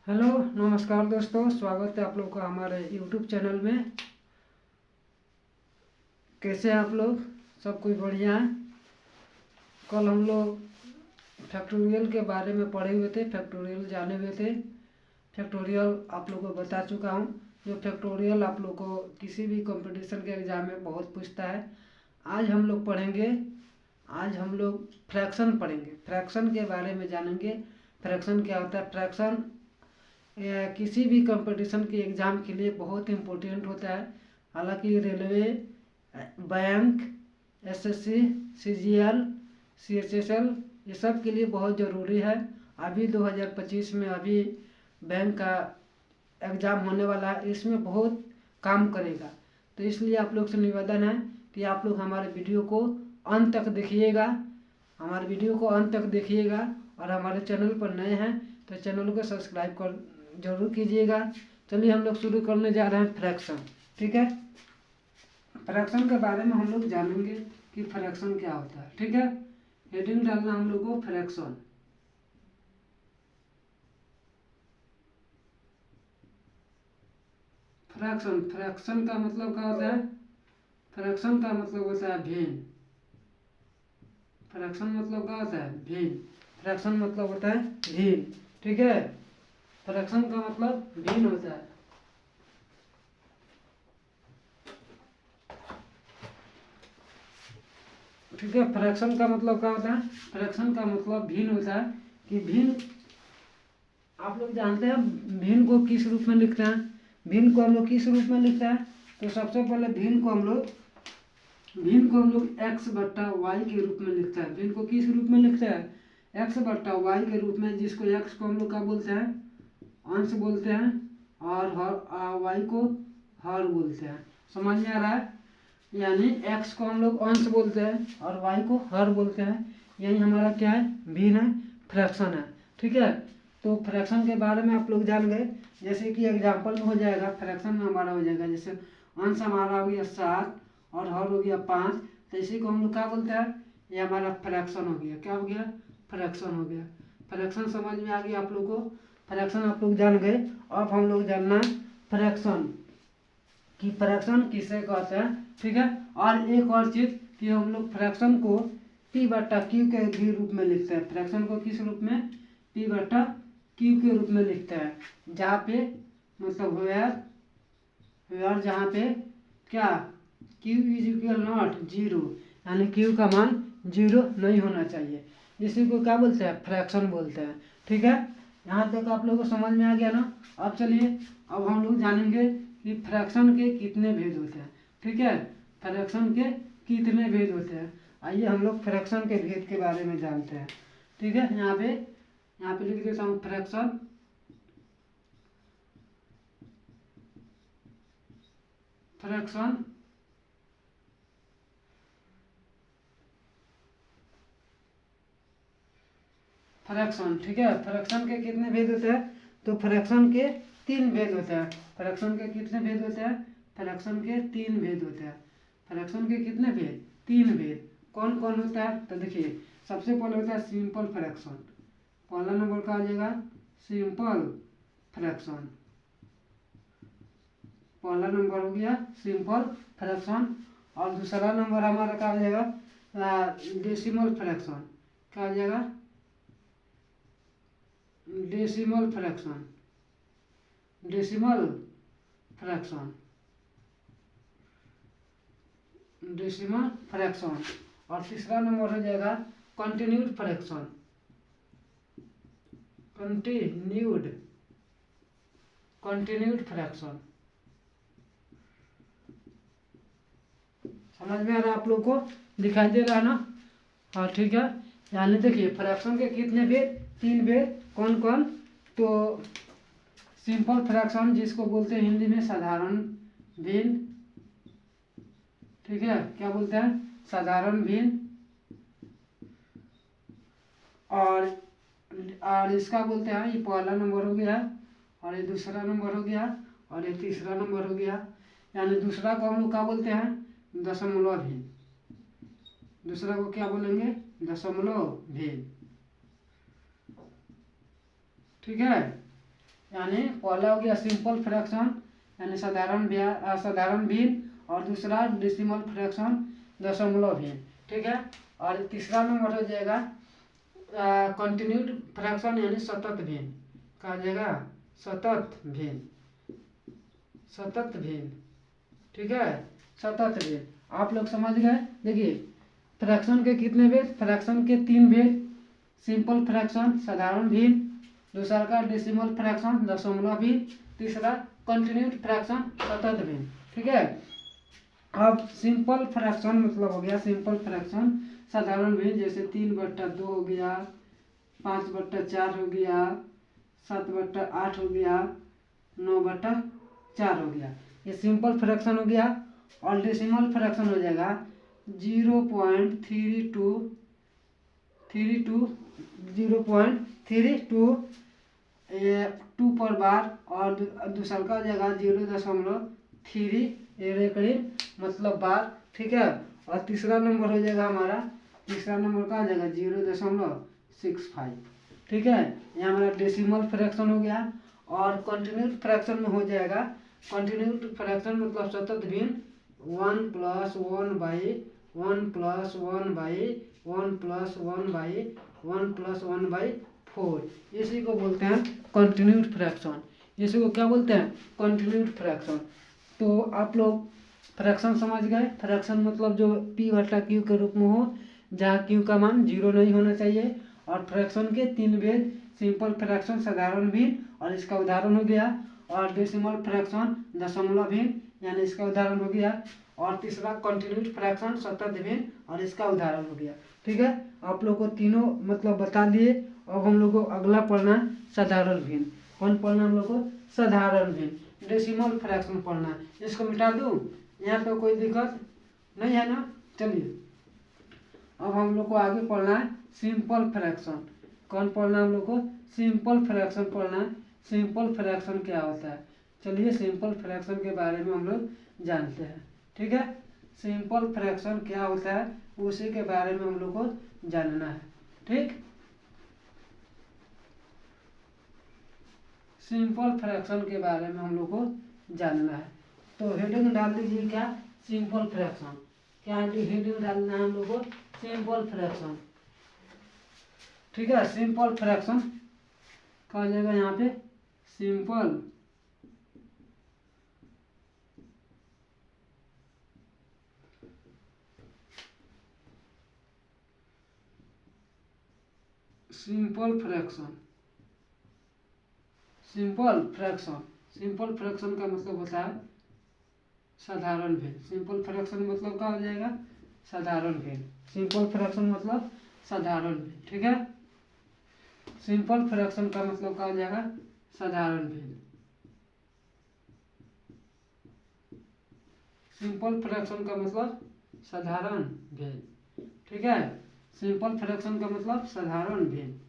Hello नमस्कार दोस्तों, स्वागत है आप लोग का हमारे यूट्यूब चैनल में। कैसे हैं आप लोग? सब कुछ बढ़िया है। कल हम लोग फैक्टोरियल के बारे में पढ़े हुए थे, फैक्टोरियल जाने हुए थे। फैक्टोरियल आप लोगों को बता चुका हूँ। जो फैक्टोरियल आप लोग को किसी भी कंपटीशन के एग्ज़ाम में बहुत पूछता है। आज हम लोग पढ़ेंगे, आज हम लोग फ्रैक्शन पढ़ेंगे, फ्रैक्शन के बारे में जानेंगे। फ्रैक्शन क्या होता है? फ्रैक्शन किसी भी कंपटीशन के एग्ज़ाम के लिए बहुत इम्पोर्टेंट होता है। हालांकि railway, bank, SSC, CGL, CHSL ये सब के लिए बहुत ज़रूरी है। अभी 2025 में अभी बैंक का एग्ज़ाम होने वाला है, इसमें बहुत काम करेगा। तो इसलिए आप लोग से निवेदन है कि आप लोग हमारे वीडियो को अंत तक देखिएगा, हमारे वीडियो को अंत तक देखिएगा। और हमारे चैनल पर नए हैं तो चैनल को सब्सक्राइब कर जरूर कीजिएगा। चलिए हम लोग शुरू करने जा रहे हैं फ्रैक्शन। ठीक है, फ्रैक्शन के बारे में हम लोग जानेंगे कि फ्रैक्शन क्या होता है। ठीक है, हेडिंग डालना हम लोग को फ्रैक्शन। फ्रैक्शन, फ्रैक्शन का मतलब क्या होता है? फ्रैक्शन का मतलब होता है भिन्न। फ्रैक्शन मतलब क्या होता है? भिन्न। फ्रैक्शन मतलब होता है भिन्न। ठीक है, फ्रैक्शन का मतलब भिन्न होता है। ठीक है, फ्रैक्शन का मतलब क्या होता है? फ्रैक्शन का मतलब भिन्न होता है कि भिन्न, आप लोग जानते हैं भिन्न को किस रूप में लिखते हैं? भिन्न को हम लोग किस रूप में लिखते हैं? तो सबसे पहले भिन्न को हम लोग एक्स बट्टा वाई के रूप में लिखते हैं। भिन्न को किस रूप में लिखते हैं? एक्स बट्टा वाई के रूप में, जिसको एक्स को हम लोग क्या बोलते हैं? अंश बोलते हैं, और वाई को हर बोलते हैं। समझ में आ रहा है? यानी एक्स को हम लोग अंश बोलते हैं और वाई को हर बोलते हैं। यही हमारा क्या है? भिन्न है, फ्रैक्शन है। ठीक है, तो फ्रैक्शन के बारे में आप लोग जान गए। जैसे कि एग्जाम्पल में हो जाएगा, फ्रैक्शन में हमारा हो जाएगा, जैसे अंश हमारा हो गया 7 और हर हो गया 5, तो इसी को हम लोग क्या बोलते हैं? ये हमारा फ्रैक्शन हो गया। क्या हो गया? फ्रैक्शन हो गया। फ्रैक्शन समझ में आ गया आप लोग को? फ्रैक्शन आप लोग जान गए। अब हम लोग जानना फ्रैक्शन कि फ्रैक्शन किसे कहते हैं। ठीक है, और एक और चीज कि हम लोग फ्रैक्शन को पी बट्टा क्यू के भी रूप में लिखते हैं। फ्रैक्शन को किस रूप में? पी बट्टा क्यू के रूप में लिखते हैं, जहाँ पे मतलब वेयर जहाँ पे क्या Q is equal not zero, यानी क्यू का मान जीरो नहीं होना चाहिए। इसी को क्या बोलते हैं? फ्रैक्शन बोलते हैं। ठीक है, यहाँ तक आप लोगों को समझ में आ गया ना? अब चलिए, अब हम लोग जानेंगे कि फ्रैक्शन के कितने भेद होते हैं। ठीक है, फ्रैक्शन के कितने भेद होते हैं। आइए हम लोग फ्रैक्शन के भेद के बारे में जानते हैं। ठीक है, यहाँ पे लिख देता हूँ फ्रैक्शन। फ्रैक्शन फ्रैक्शन ठीक है, फ्रैक्शन के कितने भेद होते हैं? तो फ्रैक्शन के 3 भेद होते हैं। फ्रैक्शन के कितने भेद होते हैं? फ्रैक्शन के 3 भेद होते हैं। फ्रैक्शन के कितने भेद? 3 भेद। कौन कौन होता है? तो देखिए, सबसे पहले होता है सिंपल फ्रैक्शन। पहला नंबर का आ जाएगा सिंपल फ्रैक्शन। पहला नंबर हो गया सिंपल फ्रैक्शन। और दूसरा नंबर हमारा क्या आ जाएगा? Decimal fraction. क्या आ जाएगा? Decimal fraction. Decimal fraction. Decimal fraction. और तीसरा नंबर हो जाएगा continued fraction. Continued continued fraction. समझ में आ रहा है आप लोग को? दिखाई दे रहा है ना? हाँ ठीक है, यानी देखिए फ्रैक्शन के कितने भेद? 3 भेद। कौन कौन? तो सिंपल फ्रैक्शन, जिसको बोलते हैं हिंदी में साधारण भिन्न। ठीक है, क्या बोलते हैं? साधारण भिन्न। और इसका बोलते हैं, ये पहला नंबर हो गया, और ये दूसरा नंबर हो गया, और ये तीसरा नंबर हो गया। यानी दूसरा को हम लोग क्या बोलते हैं? दशमलव भिन्न। दूसरा को क्या बोलेंगे? दशमलव भिन्न। ठीक है, यानी पहला हो गया सिंपल फ्रैक्शन यानी साधारण भिन्न, और दूसरा डेसिमल फ्रैक्शन दशमलव भिन्न। ठीक है, और तीसरा नंबर हो जाएगा कंटिन्यूड फ्रैक्शन यानी सतत भिन्न। कहा जाएगा सतत भिन्न, सतत भिन्न। ठीक है, सतत भेद आप लोग समझ गए। देखिए फ्रैक्शन के कितने भेद, फ्रैक्शन के 3 भेद, सिंपल फ्रैक्शन साधारण भिन्न, दूसरा का डेसिमल फ्रैक्शन दशमलव भिन्न, तीसरा कंटिन्यूड फ्रैक्शन सतत भिन्न। ठीक है, अब सिंपल फ्रैक्शन मतलब हो गया सिंपल फ्रैक्शन साधारण भिन्न, जैसे 3/2 हो गया, 5/4 हो गया, 7/8 हो गया, 9/4 हो गया, ये सिंपल फ्रैक्शन हो गया। और डेसिमल फ्रैक्शन हो जाएगा 0.32 2 पर बार, और दूसरा का हो जाएगा 0.3 मतलब बार। ठीक है, और तीसरा नंबर हो जाएगा हमारा, तीसरा नंबर का हो जाएगा 0.65। ठीक है, ये हमारा डेसिमल फ्रैक्शन हो गया। और कंटिन्यूड फ्रैक्शन में हो जाएगा, कंटिन्यूड फ्रैक्शन मतलब सतत भिन्न 1 + 1/1 + 1/1 + 1/1 + 1/4, इसी को बोलते हैं कंटिन्यूड फ्रैक्शन। इसी को क्या बोलते हैं, कंटिन्यूड फ्रैक्शन। तो आप लोग फ्रैक्शन समझ गए। फ्रैक्शन मतलब जो P/Q के रूप में हो, जहाँ Q का मान 0 नहीं होना चाहिए। और फ्रैक्शन के 3 भेद, सिंपल फ्रैक्शन साधारण भिन्न, और इसका उदाहरण हो गया, और डेसिमल फ्रैक्शन दशमलव भिन्न यानी इसका उदाहरण हो गया, और तीसरा कंटिन्यूड फ्रैक्शन सतत भिन्न, और इसका उदाहरण हो गया। ठीक है, आप लोग को तीनों मतलब बता दिए। अब हम लोग को अगला पढ़ना है साधारण भिन्न। कौन पढ़ना हम लोग को, साधारण भिन्न, डेसिमल फ्रैक्शन पढ़ना है। इसको मिटा दूँ, यहाँ तो कोई दिक्कत नहीं है ना। चलिए अब हम लोग को आगे पढ़ना है सिंपल फ्रैक्शन। कौन पढ़ना है हम लोग को, सिंपल फ्रैक्शन पढ़ना है। सिंपल फ्रैक्शन क्या होता है, चलिए सिंपल फ्रैक्शन के बारे में हम लोग जानते हैं। ठीक है, सिंपल फ्रैक्शन क्या होता है उसी के बारे में हम लोग को जानना है। ठीक, सिंपल फ्रैक्शन के बारे में हम लोग को जानना है। तो हेडिंग डाल दीजिए क्या, सिंपल फ्रैक्शन। क्या हेडिंग डालना है हम लोग को, सिंपल फ्रैक्शन। ठीक है, सिंपल फ्रैक्शन कहा जाएगा यहाँ पे simple simple fraction. Simple fraction, simple fraction का मतलब होता है साधारण भिन्न। सिंपल फ्रैक्शन मतलब क्या हो जाएगा, साधारण भिन्न। सिंपल फ्रैक्शन मतलब साधारण भिन्न। ठीक है, सिंपल फ्रैक्शन का मतलब क्या हो जाएगा, साधारण भिन्न। सिंपल फ्रैक्शन का मतलब साधारण भिन्न। ठीक है, सिंपल फ्रैक्शन का मतलब साधारण भिन्न।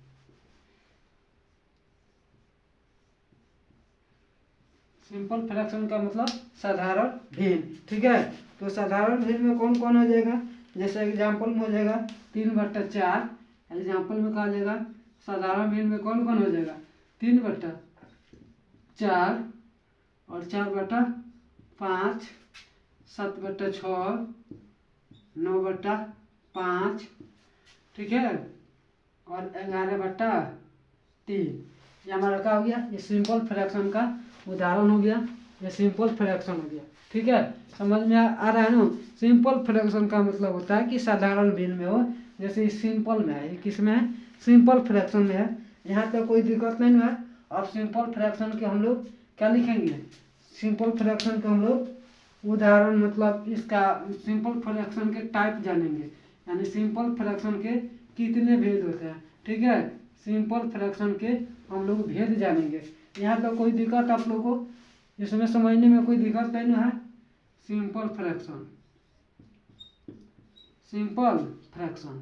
सिंपल फ्रैक्शन का मतलब साधारण भिन्न। ठीक है, तो साधारण भिन्न में कौन कौन हो जाएगा, जैसे एग्जाम्पल में हो जाएगा 3/4। एग्जाम्पल में कहा जाएगा साधारण भिन्न में कौन कौन हो जाएगा, 3/4 और 4/5, 7/6, 9/5। ठीक है, और 11/3। ये हमारा क्या हो गया, ये सिंपल फ्रैक्शन का उदाहरण हो गया, ये सिंपल फ्रैक्शन हो गया। ठीक है, समझ में आ रहा है ना। सिंपल फ्रैक्शन का मतलब होता है कि साधारण भिन्न में हो, जैसे सिंपल में है, ये किस में है, सिंपल फ्रैक्शन में है। यहाँ पे कोई दिक्कत नहीं है। अब सिंपल फ्रैक्शन के हम लोग क्या लिखेंगे, सिंपल फ्रैक्शन के हम लोग उदाहरण मतलब इसका सिंपल फ्रैक्शन के टाइप जानेंगे, यानी सिंपल फ्रैक्शन के कितने भेद होते हैं। ठीक है, सिंपल फ्रैक्शन के हम लोग भेद जानेंगे। यहाँ तो कोई दिक्कत आप लोग को इसमें समझने में कोई दिक्कत नहीं है। Simple fraction, simple fraction,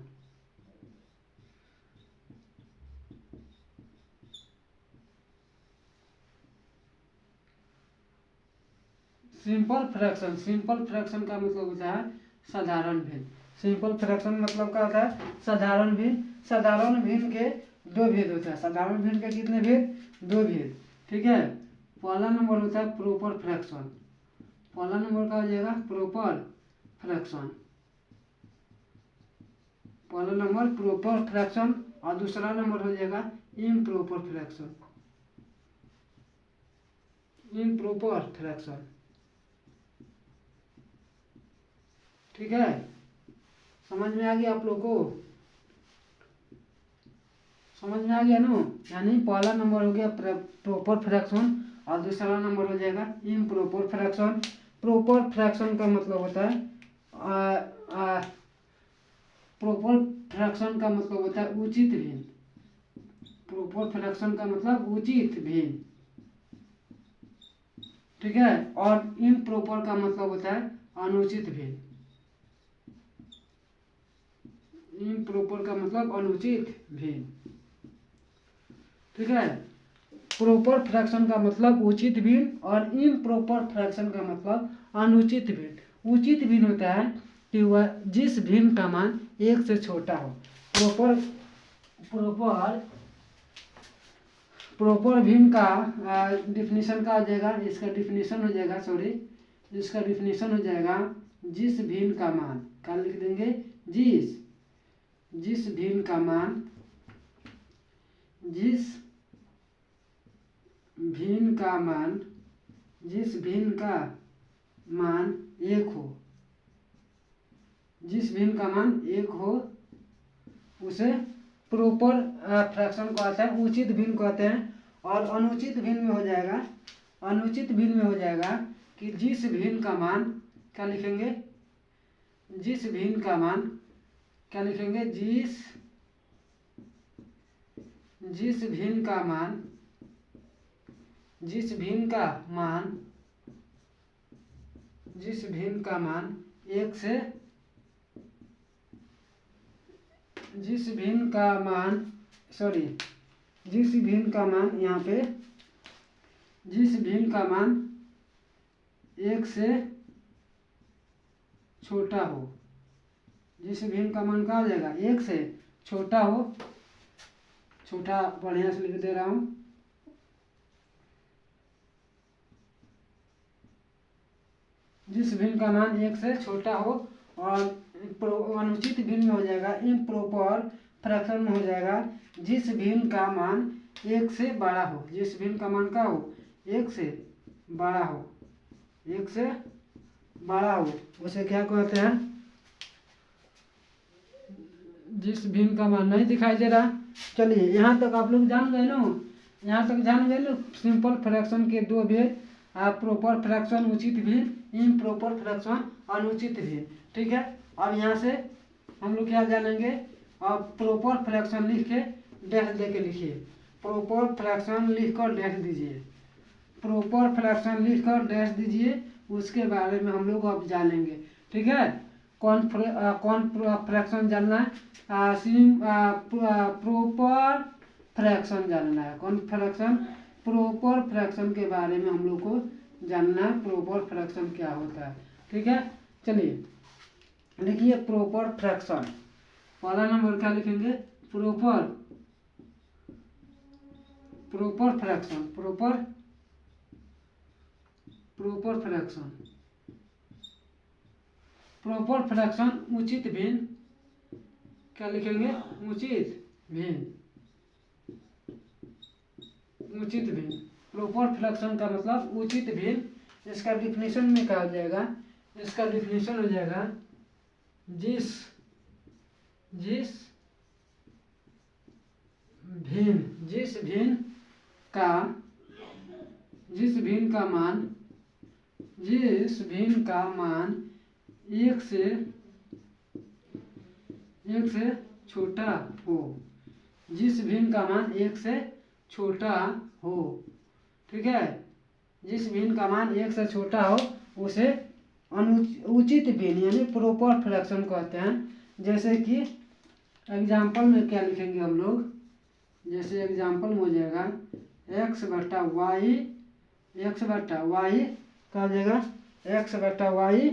simple fraction. Simple fraction का मतलब होता है साधारण भिन्न। सिंपल फ्रैक्शन मतलब क्या होता है, साधारण भिन्न। साधारण भिन्न के 2 भेद होता है। साधारण भिन्न के कितने भेद, 2 भेद। ठीक है। पहला नंबर होता है प्रॉपर फ्रैक्शन। पहला नंबर का हो जाएगा प्रॉपर फ्रैक्शन, पहला नंबर प्रॉपर फ्रैक्शन, और दूसरा नंबर हो जाएगा इम्प्रॉपर फ्रैक्शन। इम्प्रॉपर फ्रैक्शन, ठीक है। समझ में आ गया आप लोगों को? समझ में आ गया ना? यानी पहला नंबर हो गया प्रॉपर फ्रैक्शन और दूसरा नंबर हो जाएगा इम्प्रॉपर फ्रैक्शन। प्रॉपर फ्रैक्शन का मतलब होता है प्रॉपर फ्रैक्शन का मतलब होता है उचित भिन्न। प्रॉपर फ्रैक्शन का मतलब उचित भिन्न, ठीक है। और इम्प्रॉपर का मतलब होता है अनुचित भिन्न। इम्प्रॉपर का मतलब अनुचित भिन्न, ठीक है। प्रॉपर फ्रैक्शन का मतलब उचित भिन्न और इम्प्रॉपर फ्रैक्शन का मतलब अनुचित भिन्न। उचित भिन्न होता है कि वह जिस भिन्न का मान एक से छोटा हो। प्रॉपर प्रॉपर प्रॉपर भिन्न का डिफिनीशन का हो जाएगा, इसका डिफिनीशन हो जाएगा, सॉरी, इसका डिफिनीशन हो जाएगा जिस भिन्न का मान, क्या लिख देंगे, जिस भिन्न का मान, जिस भिन्न का मान, जिस भिन्न का मान एक हो, जिस भिन्न का मान एक हो उसे प्रॉपर फ्रैक्शन कहते हैं, उचित भिन्न कहते हैं। और अनुचित भिन्न में हो जाएगा, अनुचित भिन्न में हो जाएगा कि जिस भिन्न का मान, क्या लिखेंगे, जिस भिन्न का मान, क्या लिखेंगे, जिस भिन्न का मान, जिस भिन्न का मान, जिस भिन्न का मान एक से, जिस भिन्न का मान, सॉरी, जिस भिन्न का मान, यहाँ पे जिस भिन्न का मान एक से छोटा हो, जिस भिन्न का मान क्या हो जाएगा, एक से छोटा हो, छोटा बढ़िया से लिख दे रहा हूँ, जिस भिन्न का मान एक से छोटा हो। और अनुचित भिन्न में हो जाएगा इम्प्रॉपर फ्रैक्शन में हो जाएगा जिस भिन्न का मान एक से बड़ा हो, जिस भिन्न का मान क्या हो, एक से बड़ा हो, एक से बड़ा हो, उसे क्या कहते हैं, जिस भिन्न का मान, नहीं दिखाई दे रहा। चलिए यहाँ तक आप लोग जान गए ना, यहाँ तक जान गए ना सिंपल फ्रैक्शन के दो भेद, प्रॉपर फ्रैक्शन उचित भिन्न, इम्प्रॉपर फ्रैक्शन अनुचित भिन्न, ठीक है। अब यहाँ से हम लोग क्या जानेंगे, अब प्रॉपर फ्रैक्शन लिख के डैश दे के लिखिए, प्रॉपर फ्रैक्शन लिख कर डैश दीजिए, प्रॉपर फ्रैक्शन लिख कर डैश दीजिए, उसके बारे में हम लोग अब जानेंगे, ठीक है। कौन फ्रैक्शन जानना है, प्रॉपर फ्रैक्शन जानना है, कौन फ्रैक्शन, प्रॉपर फ्रैक्शन के बारे में हम लोग को जानना है, प्रॉपर फ्रैक्शन क्या होता है, ठीक है। चलिए लिखिए प्रॉपर फ्रैक्शन, पहला नंबर क्या लिखेंगे, proper fraction, proper fraction, proper fraction उचित भिन्न, क्या लिखेंगे, उचित भिन्न, उचित भिन्न, प्रॉपर फ्रैक्शन का मतलब उचित भिन्न। इसका डिफिनीशन में क्या हो जाएगा, इसका डिफिनीशन हो जाएगा जिस भिन्न का, जिस भिन्न का मान, जिस भिन्न का मान एक से छोटा हो, जिस भिन्न का मान एक से छोटा हो, ठीक है, जिस भिन्न का मान एक से छोटा हो उसे उचित भिन्न यानी प्रॉपर फ्रैक्शन कहते हैं। जैसे कि एग्जाम्पल में क्या लिखेंगे हम लोग, जैसे एग्जाम्पल में हो जाएगा x बटा वाई, x बटा वाई क्या हो जाएगा, x बटा वाई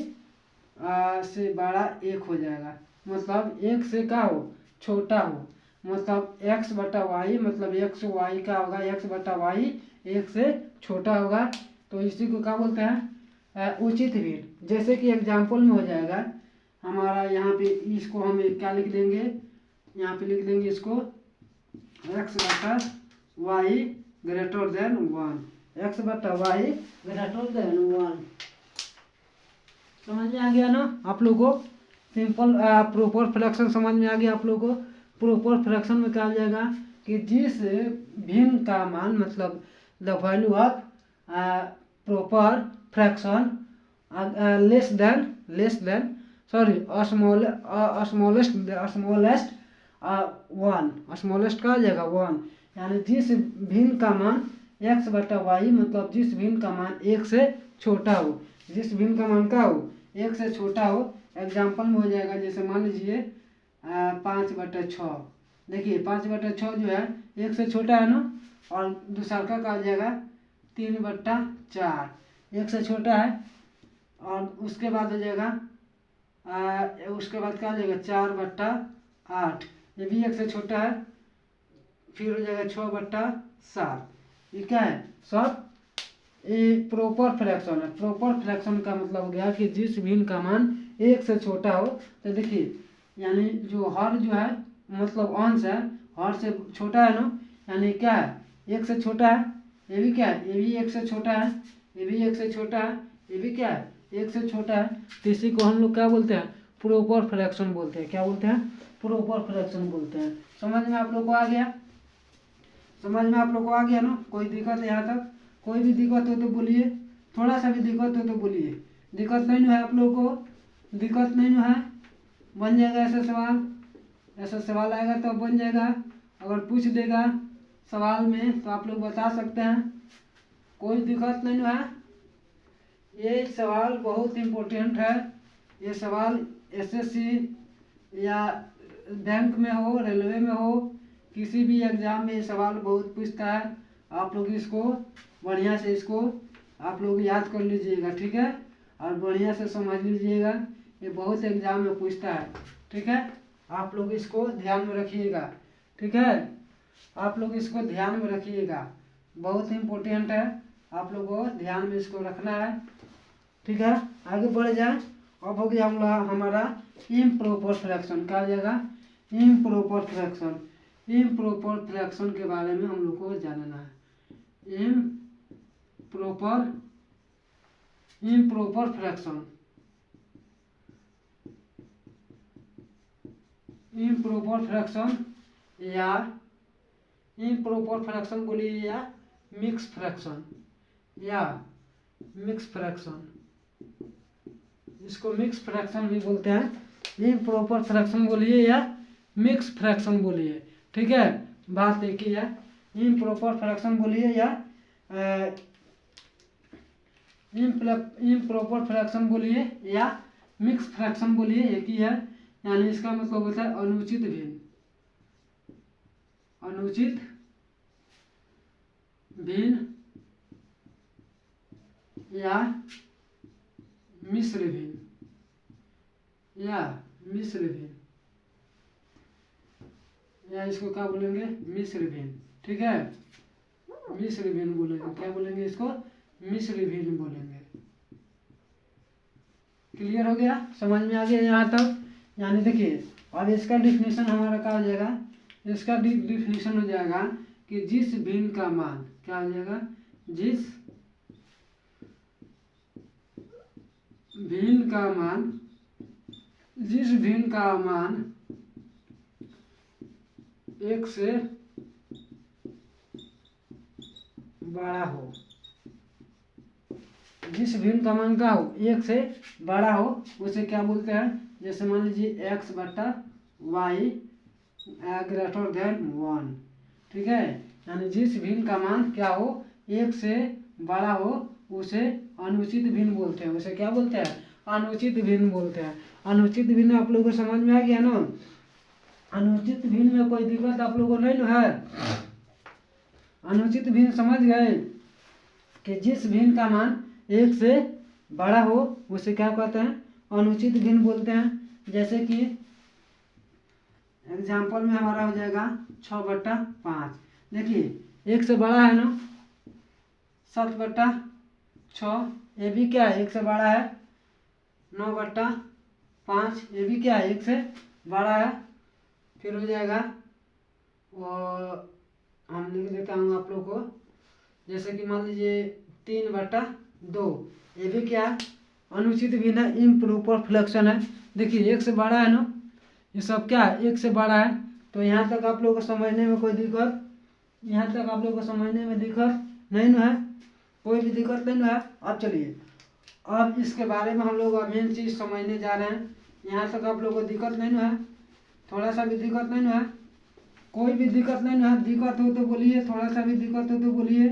से बड़ा एक हो जाएगा, मतलब एक से क्या हो, छोटा हो। मतलब x बटा वाई, मतलब x y का होगा x बटा वाई 1 से छोटा होगा। तो इसी को क्या बोलते हैं, उचित भिन्न। जैसे कि एग्जाम्पल में हो जाएगा हमारा, यहाँ पे इसको हम क्या लिख देंगे, यहाँ पे लिख देंगे इसको x बटा वाई ग्रेटर देन 1, x बटा वाई ग्रेटर देन 1। समझ में आ गया ना आप लोगों को? सिंपल प्रॉपर फ्रैक्शन समझ में आ गया आप लोगों को? प्रॉपर फ्रैक्शन में क्या हो जाएगा कि जिस भिन्न का मान, मतलब the value of proper fraction less than sorry smallest 1, smallest का हो जाएगा 1, यानी जिस भिन्न का मान x बटा वाई, मतलब जिस भिन्न का मान 1 से छोटा हो, जिस भिन्न का मान क्या हो 1 से छोटा हो। एग्जाम्पल में हो जाएगा, जैसे मान लीजिए 5/6। देखिए 5/6 जो है 1 से छोटा है ना, और दूसरा का हो जाएगा 3/4, 1 से छोटा है। और उसके बाद हो जाएगा उसके बाद क्या हो जाएगा 4/8, ये भी 1 से छोटा है। फिर हो जाएगा 6/7। ये क्या है सब, ये प्रॉपर फ्रैक्शन है। प्रॉपर फ्रैक्शन का मतलब हो गया कि जिस भिन्न का मान 1 से छोटा हो। तो देखिए यानी जो हर जो है मतलब अंश है, हर से छोटा है ना, यानी क्या है 1 से छोटा है। ये भी क्या है, ये भी 1 से छोटा है, ये भी 1 से छोटा है, ये भी क्या है 1 से छोटा है। तो इसी को हम लोग क्या बोलते हैं, प्रॉपर फ्रैक्शन बोलते हैं। क्या बोलते हैं, प्रॉपर फ्रैक्शन बोलते हैं। समझ में आप लोग को आ गया? समझ में आप लोग को आ गया ना? कोई दिक्कत है यहाँ तक? कोई भी दिक्कत हो तो बोलिए, थोड़ा सा भी दिक्कत हो तो बोलिए। दिक्कत नहीं है आप लोगों को? दिक्कत नहीं है? बन जाएगा ऐसा सवाल, ऐसा सवाल आएगा तो बन जाएगा। अगर पूछ देगा सवाल में तो आप लोग बता सकते हैं, कोई दिक्कत नहीं है। ये सवाल बहुत इम्पोर्टेंट है। ये सवाल एसएससी या बैंक में हो, रेलवे में हो, किसी भी एग्जाम में ये सवाल बहुत पूछता है। आप लोग इसको बढ़िया से इसको आप लोग याद कर लीजिएगा, ठीक है? और बढ़िया से समझ लीजिएगा, ये बहुत एग्जाम में पूछता है, ठीक है? आप लोग इसको ध्यान में रखिएगा, ठीक है? आप लोग इसको ध्यान में रखिएगा, बहुत इम्पोर्टेंट है। आप लोगों को ध्यान में इसको रखना है, ठीक है? आगे बढ़ जाए। अब हो गया हमारा इम्प्रॉपर फ्रैक्शन। क्या हो जाएगा, इम्प्रॉपर फ्रैक्शन। इम्प्रॉपर फ्रैक्शन के बारे में हम लोग को जानना है। इम्प्रॉपर फ्रैक्शन, इम्प्रॉपर फ्रैक्शन या इम्प्रॉपर फ्रैक्शन बोलिए, या मिक्स फ्रैक्शन, या मिक्स फ्रैक्शन, इसको मिक्स फ्रैक्शन भी बोलते हैं। इम्प्रॉपर फ्रैक्शन बोलिए या मिक्स फ्रैक्शन बोलिए, ठीक है? बात एक ही है। इम्प्रॉपर फ्रैक्शन बोलिए या इम्प्रॉपर फ्रैक्शन बोलिए या मिक्स फ्रैक्शन बोलिए, एक ही है। यानी इसका मतलब होता है अनुचित भिन्न, अनुचित भिन्न या मिश्र भिन्न, या मिश्र भिन्न, या इसको क्या बोलेंगे, मिश्र भिन्न, ठीक है? मिश्र भिन्न बोलेंगे। क्या बोलेंगे इसको, मिश्र भिन्न बोलेंगे। क्लियर हो गया? समझ में आ गया यहाँ तक? यानी देखिए अब इसका डिफिनीशन हमारा क्या हो जाएगा, इसका डिफिनीशन हो जाएगा कि जिस भिन्न का मान, क्या हो जाएगा, जिस भिन्न का मान, जिस भिन्न का मान 1 से बड़ा हो, जिस भिन्न का मान क्या हो 1 से बड़ा हो, उसे क्या बोलते हैं? जैसे मान लीजिए x बटा वाई ग्रेटर देन 1, ठीक है? यानी जिस भिन्न का मान क्या हो 1 से बड़ा हो, उसे अनुचित भिन्न बोलते हैं। उसे क्या बोलते हैं, अनुचित भिन्न बोलते हैं। अनुचित भिन्न आप लोगों को समझ में आ गया ना? अनुचित भिन्न में कोई दिक्कत आप लोगों को नहीं है? अनुचित भिन्न समझ गए कि जिस भिन्न का मान 1 से बड़ा हो, उसे क्या कहते हैं, अनुचित भिन्न बोलते हैं। जैसे कि एग्जाम्पल में हमारा हो जाएगा 6/5। देखिए 1 से बड़ा है ना 7/6, ये भी क्या है 1 से बड़ा है। 9/5, ये भी क्या है 1 से बड़ा है। फिर हो जाएगा और हम लिख देता हूँ आप लोग को, जैसे कि मान लीजिए 3/2, ये भी क्या है अनुचित भिन्न है, इम्प्रॉपर फ्रैक्शन है। देखिए 1 से बड़ा है ना, ये सब क्या है 1 से बड़ा है। तो यहाँ तक आप लोग को समझने में कोई दिक्कत, यहाँ तक आप लोग को समझने में दिक्कत नहीं ना है, कोई भी दिक्कत नहीं ना है। अब चलिए अब इसके बारे में हम लोग मेन चीज़ समझने जा रहे हैं। यहाँ तक आप लोग को दिक्कत नहीं ना है, थोड़ा सा भी दिक्कत नहीं ना है, कोई भी दिक्कत नहीं ना है। दिक्कत हो तो बोलिए, थोड़ा सा भी दिक्कत हो तो बोलिए,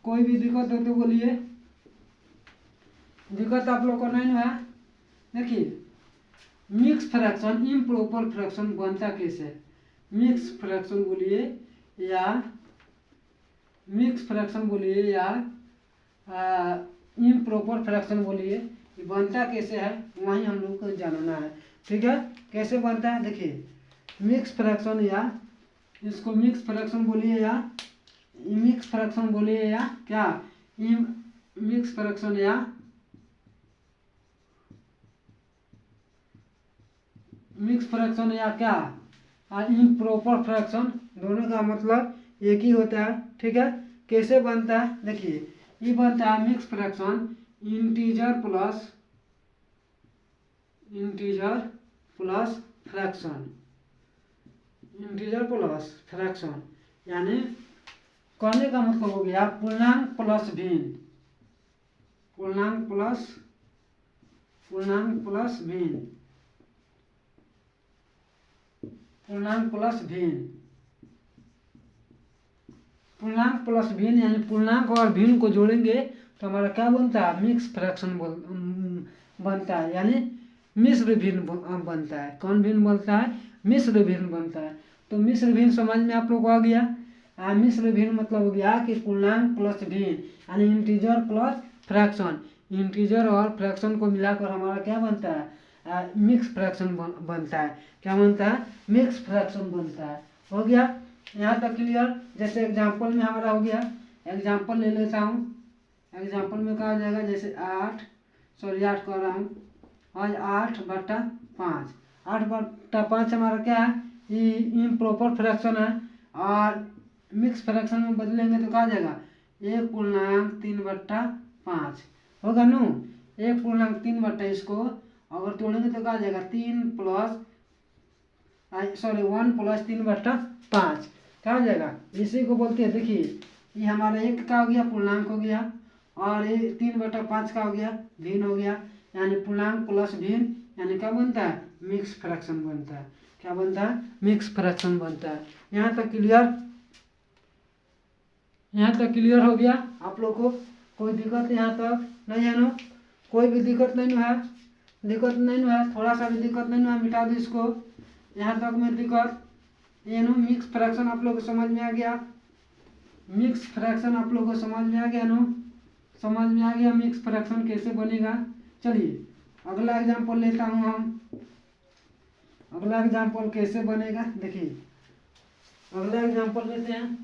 कोई भी दिक्कत हो तो बोलिए, दिक्कत आप लोग को नहीं ना है। देखिए मिक्स फ्रैक्शन इम्प्रॉपर फ्रैक्शन बनता कैसे, मिक्स फ्रैक्शन बोलिए या मिक्स फ्रैक्शन बोलिए या इम्प्रॉपर फ्रैक्शन बोलिए, ये बनता कैसे है वही हम लोग को जानना है। ठीक है, कैसे बनता है देखिए मिक्स फ्रैक्शन, या इसको मिक्स फ्रैक्शन बोलिए या मिक्स फ्रैक्शन बोलिए या क्या मिक्स फ्रैक्शन या मिक्स फ्रैक्शन या क्या इम्प्रॉपर फ्रैक्शन, दोनों का मतलब एक ही होता है। ठीक है, कैसे बनता है देखिए, ये बनता है mix fraction integer plus fraction, integer plus fraction, यानी कहने का मतलब हो गया पूर्णांक प्लस भिन्न, पूर्णांक प्लस भिन्न, पूर्णांक प्लस भिन्न, पूर्णांक प्लस भिन्न, यानी पूर्णांक और भिन्न को जोड़ेंगे तो हमारा क्या बनता है मिक्स फ्रैक्शन बनता है, यानी मिश्र भिन्न बनता है। कौन भिन्न बनता है, मिश्र भिन्न बनता है। तो मिश्र भिन्न समझ में आप लोग को आ गया। मिश्र भिन्न मतलब हो गया कि पूर्णांक प्लस भिन्न, यानी इंटीजर प्लस फ्रैक्शन, इंटीजर और फ्रैक्शन को मिलाकर हमारा क्या बनता है मिक्स फ्रैक्शन बनता है। क्या बनता है मिक्स फ्रैक्शन बनता है। हो गया यहाँ तक क्लियर। जैसे एग्जांपल में हमारा हो गया, एग्जांपल ले लेता हूँ। एग्जांपल में कहा जाएगा जैसे 8 कर रहा हूँ आज 8/5, 8/5 हमारा क्या है ये इम्प्रॉपर फ्रैक्शन है, और मिक्स फ्रैक्शन में बदलेंगे तो कहा जाएगा 1/3/5 होगा नो। 1/3 इसको अगर तोड़ेंगे तो कहा जाएगा 1 + 3/5 क्या हो जाएगा, इसी को बोलते हैं। देखिए ये हमारा 1 का हो गया पूर्णांक हो गया, और ये 3/5 का हो गया भिन्न हो गया, यानी पूर्णांक प्लस भिन्न, यानी क्या बनता है मिक्स फ्रैक्शन बनता है। क्या बनता है मिक्स फ्रैक्शन बनता है। यहाँ तक क्लियर, यहाँ तक क्लियर हो गया आप लोग को, कोई दिक्कत यहाँ तक नहीं है ना, कोई भी दिक्कत नहीं है, दिक्कत नहीं है, थोड़ा सा भी दिक्कत नहीं है, मिटा दो इसको। यहाँ तक में दिक्कत ये नो मिक्स फ्रैक्शन आप लोग को समझ में आ गया, मिक्स फ्रैक्शन आप लोग को समझ में आ गया नो, समझ में आ गया मिक्स फ्रैक्शन कैसे बनेगा। चलिए अगला एग्जांपल लेता हूँ हम, अगला एग्जांपल कैसे बनेगा देखिए, अगला एग्जांपल लेते हैं।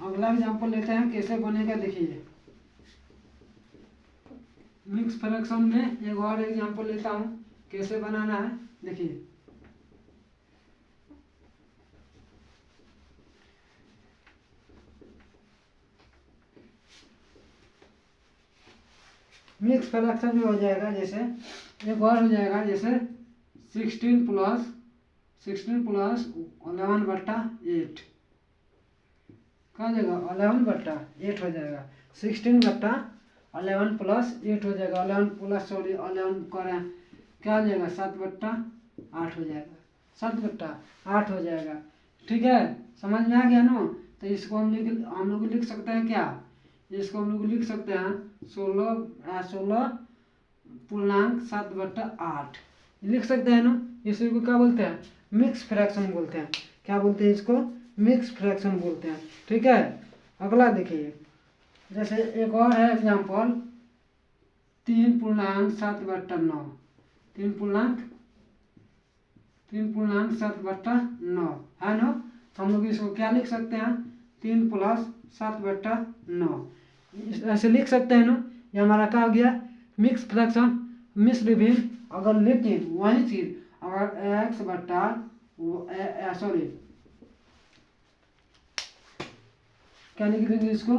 अगला एग्जांपल लेते हैं कैसे बनेगा देखिए, मिक्स फ्रैक्शन में एक और एग्जांपल लेता हूँ कैसे बनाना है देखिए। मिक्स फ्रैक्शन में हो जाएगा जैसे, एक और हो जाएगा जैसे 16 + 11/8 क्या हो जाएगा 11/8 हो जाएगा, 16/11 + 8 हो जाएगा, 11 करें क्या हो जाएगा 7/8 हो जाएगा, 7/8 हो जाएगा। ठीक है, समझ में आ गया ना। तो इसको हम लोग लिख सकते हैं क्या, इसको हम लोग लिख सकते हैं 16.7/8 लिख सकते हैं ना। इसी को क्या बोलते हैं मिक्स फ्रैक्शन बोलते हैं। क्या बोलते हैं इसको मिक्स फ्रैक्शन बोलते हैं। ठीक है, अगला देखिए, जैसे एक और है एग्जाम्पल 3.7/9, 3.7/9 है ना। तो हम लोग इसको क्या लिख सकते हैं, 3 + 7/9 ऐसे लिख सकते हैं ना। ये हमारा क्या हो गया, मिक्स फ्रैक्शन, मिश्र भिन्न। अगर लेकिन वही चीज अगर x बट्टा सॉरी क्या लिख देंगे इसको,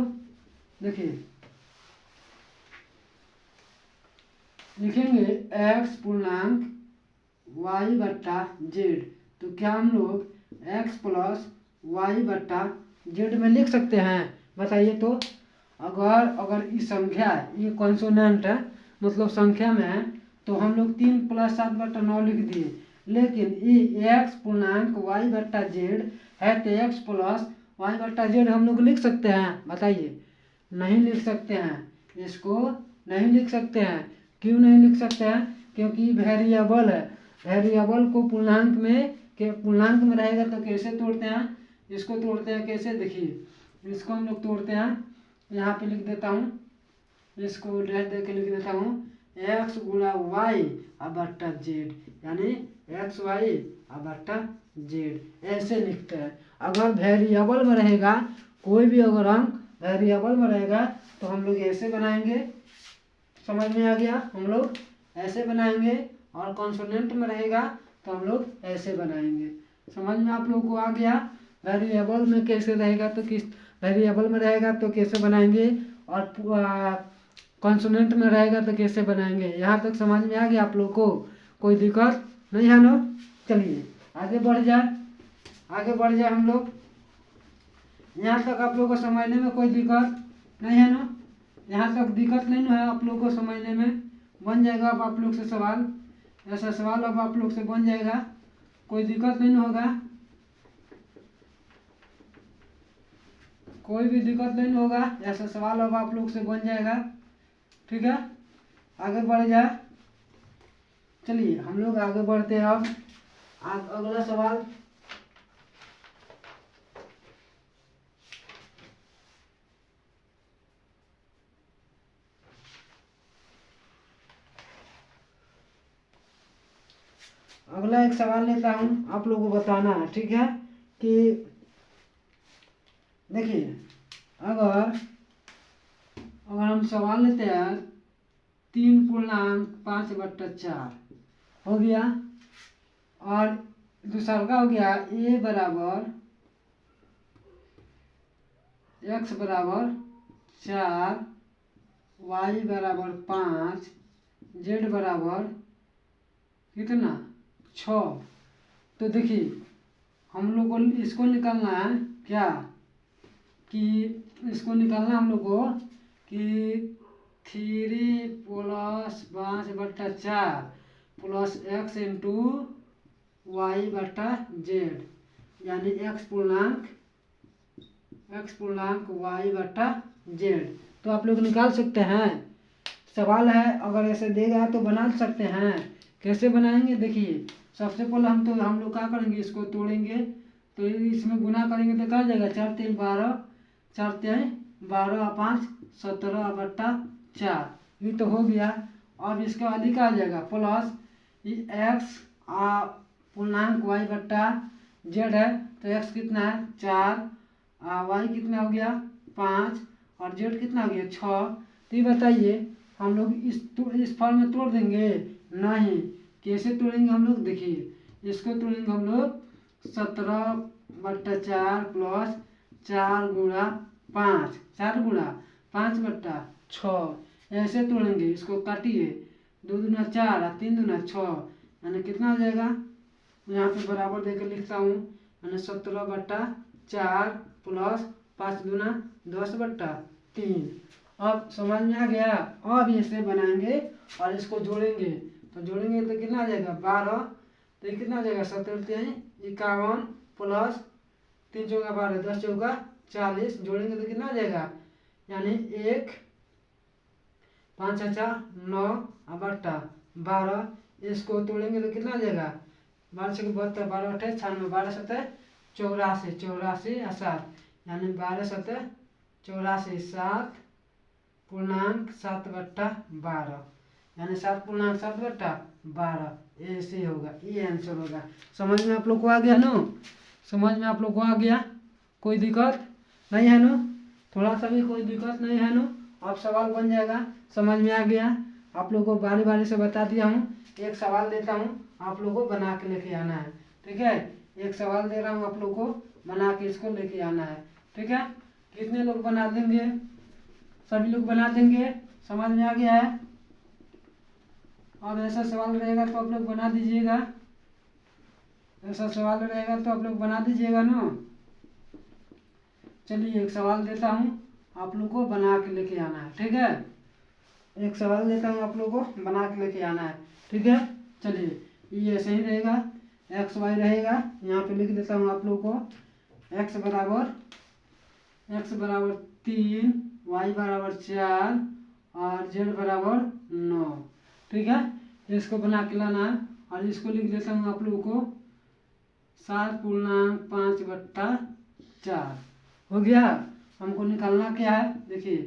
देखिए लिखेंगे x/y/z। तो क्या हम लोग x + y/z में लिख सकते हैं, बताइए। तो अगर इस संख्या ये कॉन्सोनेंट है मतलब संख्या में है, तो हम लोग 3 + 7/9 लिख दिए। लेकिन ये x/y/z है तो x + y/z हम लोग लिख सकते हैं, बताइए। नहीं लिख सकते हैं, इसको नहीं लिख सकते हैं। क्यों नहीं लिख सकते हैं, क्योंकि वेरिएबल है। वेरिएबल को पूर्णांक में रहेगा तो कैसे तोड़ते हैं, इसको तोड़ते हैं कैसे, देखिए इसको हम लोग तोड़ते हैं। यहाँ पे लिख देता हूँ, इसको डैश दे के लिख देता हूँ x × y/z, यानी xy/z ऐसे लिखते हैं। अगर वेरिएबल में रहेगा, कोई भी अगर अंक वेरिएबल में रहेगा तो हम लोग ऐसे बनाएंगे, समझ में आ गया, हम लोग ऐसे बनाएंगे। और कॉन्सोनेंट में रहेगा तो हम लोग ऐसे बनाएंगे, समझ में आप लोगों को आ गया। वेरिएबल में कैसे रहेगा तो किस वेरिएबल में रहेगा तो कैसे बनाएंगे, और कॉन्सोनेंट में रहेगा तो कैसे बनाएंगे। यहाँ तक समझ में आ गया आप लोग को, कोई दिक्कत नहीं है ना। चलिए आगे बढ़ जाए हम लोग। यहाँ तक आप लोगों को समझने में कोई दिक्कत नहीं है ना, यहाँ तक दिक्कत नहीं है आप लोग को समझने में। बन जाएगा अब आप लोग से सवाल, ऐसा सवाल अब आप लोग से बन जाएगा, कोई दिक्कत नहीं होगा, कोई भी दिक्कत नहीं होगा। ऐसा सवाल अब आप लोग से बन जाएगा, ठीक है। आगे बढ़ जाए, चलिए हम लोग आगे बढ़ते हैं। अब अगला सवाल, अगला एक सवाल लेता हूँ, आप लोगों को बताना है, ठीक है। कि देखिए अगर हम सवाल लेते हैं 3.5/4 हो गया, और दूसरा का हो गया a = x = 4, y = 5, z = कितना 6। तो देखिए हम लोग को इसको निकालना है क्या, कि इसको निकालना हम लोग को कि 3 + 5/4 + x × y/z, यानी x/y/z। तो आप लोग निकाल सकते हैं, सवाल है। अगर ऐसे देगा तो बना सकते हैं। कैसे बनाएंगे, देखिए सबसे पहले हम लोग क्या करेंगे, इसको तोड़ेंगे। तो इसमें गुना करेंगे तो क्या जाएगा, 4 × 3 = 12, 4 × 12 = 5, 17/4 ये तो हो गया। अब इसके बाद क्या आ जाएगा, प्लस x पूर्णांक y/z है तो x कितना है 4, y कितना हो गया 5, और z कितना हो गया 6। तो ये बताइए हम लोग इस फॉर्म में तोड़ देंगे, नहीं। कैसे तोड़ेंगे हम लोग, देखिए इसको तोड़ेंगे हम लोग 17/4 + 4 × 5, 4 × 5/6 ऐसे तोड़ेंगे। इसको काटिए, 2 दूना 4 और 3 दूना 6, यानी कितना हो जाएगा, यहाँ पे बराबर देकर लिखता हूँ, यानी 17/4 + 5 दूना 10/3। अब समझ में आ गया। अब इसे बनाएंगे और इसको जोड़ेंगे, तो जोड़ेंगे तो कितना आ जाएगा 12। तो ये कितना आ जाएगा 17 × 51 + 3 × 4 = 12, 10 × 40 जोड़ेंगे तो कितना आ जाएगा, यानी 1 5 × 9 / 12। इसको तोड़ेंगे तो कितना आ जाएगा, 12 × 72, 12 × 8 = 96, 12 × 7 = 84, 84 और 7, यानी 12 × 7 = 84, 7 पूर्णांक 7/12, यानी 7/7/12 ऐसे होगा, ये आंसर होगा। समझ में आप लोग को आ गया ना? समझ में आप लोग को आ गया? कोई दिक्कत नहीं है ना? थोड़ा सा भी कोई दिक्कत नहीं है ना? अब सवाल बन जाएगा। समझ में आ गया? आप लोग को बारी बारी से बता दिया हूँ। एक सवाल देता हूँ, आप लोग को बना के लेके आना है, ठीक है? एक सवाल दे रहा हूँ, आप लोग को बना के इसको लेके आना है, ठीक है? कितने लोग बना देंगे? सभी लोग बना देंगे। समझ में आ गया है? अब ऐसा सवाल रहेगा तो आप लोग बना दीजिएगा। ऐसा सवाल रहेगा तो आप लोग बना दीजिएगा ना। चलिए एक सवाल देता हूँ, आप लोग को बना के लेके आना है, ठीक है? एक सवाल देता हूँ, आप लोग को बना के लेके आना है, ठीक है? चलिए ये ऐसे ही रहेगा, एक्स वाई रहेगा। यहाँ पे लिख देता हूँ आप लोग को, एक्स बराबर 3, वाई बराबर 4 और जेड बराबर 9, ठीक है? इसको बना के लाना है और इसको लिख देता हूँ आप लोगों को 7/5/4 हो गया। हमको निकालना क्या है? देखिए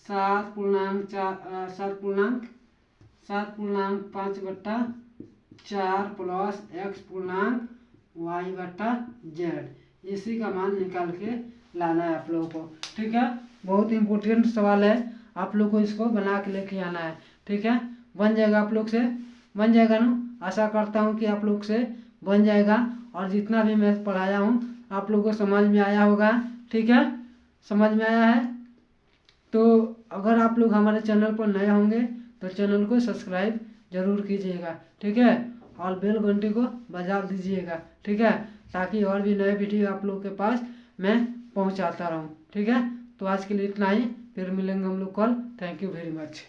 7/5/4 प्लस x/y/z, इसी का मान निकाल के लाना है आप लोगों को, ठीक है? बहुत इम्पोर्टेंट सवाल है, आप लोग को इसको बना के लेके आना है, ठीक है? बन जाएगा, आप लोग से बन जाएगा ना? आशा करता हूँ कि आप लोग से बन जाएगा और जितना भी मैं पढ़ाया हूँ आप लोग को समझ में आया होगा, ठीक है? समझ में आया है तो अगर आप लोग हमारे चैनल पर नए होंगे तो चैनल को सब्सक्राइब जरूर कीजिएगा, ठीक है? और बेल घंटी को बजा दीजिएगा, ठीक है? ताकि और भी नए वीडियो आप लोग के पास मैं पहुंचाता रहूं, ठीक है? तो आज के लिए इतना ही, फिर मिलेंगे हम लोग कल। Thank you very much.